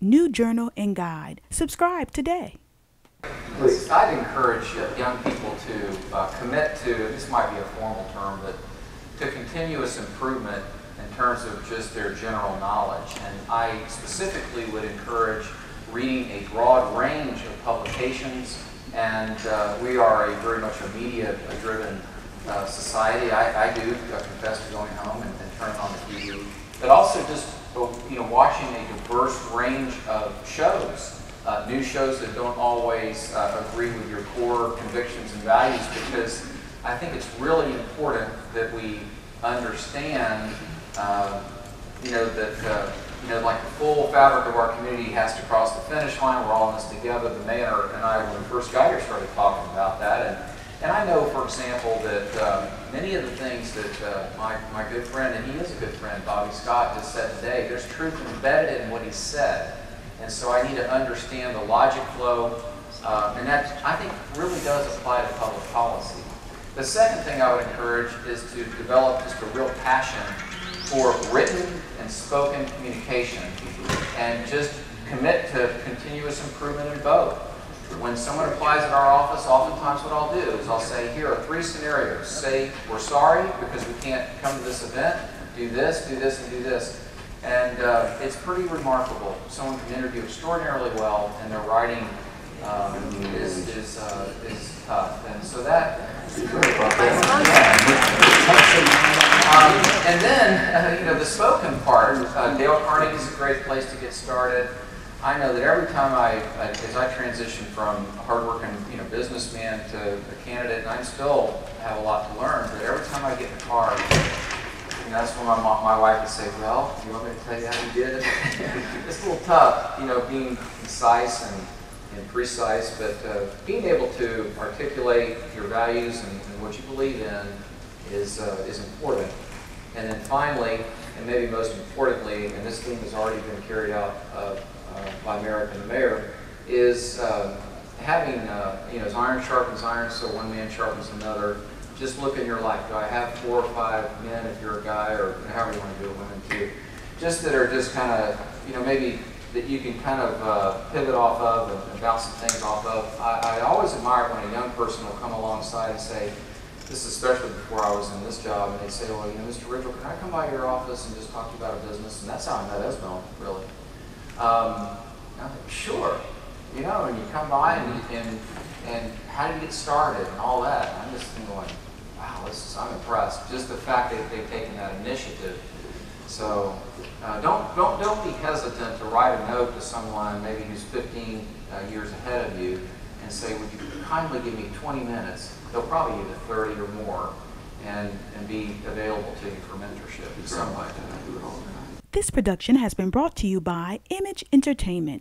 new journal and guide. Subscribe today. Please. I'd encourage young people to commit to, this might be a formal term, but to continuous improvement in terms of just their general knowledge. And I specifically would encourage reading a broad range of publications, and we are very much a media-driven society. I do confess to going home and turning on the TV, but also just watching a diverse range of shows, new shows that don't always agree with your core convictions and values, because I think it's really important that we understand, like the full fabric of our community has to cross the finish line. We're all in this together. The mayor and I, when we first got here, started talking about that. And I know, for example, that many of the things that my good friend, and he is a good friend, Bobby Scott, just said today, there's truth embedded in what he said. And so I need to understand the logic flow, and that, I think, really does apply to public policy. The second thing I would encourage is to develop just a real passion for written and spoken communication, and just commit to continuous improvement in both. When someone applies at our office, oftentimes what I'll do is I'll say, here are 3 scenarios. Say, we're sorry because we can't come to this event. Do this, and do this. And it's pretty remarkable. Someone can interview extraordinarily well, and their writing is tough. And so that... and then, the spoken part. Dale Carnegie's a great place to get started. I know that every time as I transition from a hardworking, businessman to a candidate, and I still have a lot to learn, but every time I get in the car, that's when my wife would say, well, do you want me to tell you how you did it? It's a little tough, being concise and precise, but being able to articulate your values and what you believe in is important. And then finally, and maybe most importantly, and this theme has already been carried out by Merrick and the mayor, is having, as iron sharpens iron, so one man sharpens another. Just look in your life. Do I have 4 or 5 men, if you're a guy, or however you want to do it, women too, just that are just kind of, maybe that you can kind of pivot off of and bounce some things off of. I always admire when a young person will come alongside and say, this is especially before I was in this job, and they'd say, well, Mr. Rigell, can I come by your office and just talk to you about a business? And that's how I met Esmo, really. I'm like, sure, and you come by and how do you get started and all that. And I'm just going, wow, I'm impressed. Just the fact that they've taken that initiative. So don't be hesitant to write a note to someone maybe who's 15 years ahead of you and say, would you kindly give me 20 minutes? They'll probably give you 30 or more, and be available to you for mentorship in some way. This production has been brought to you by Image Entertainment.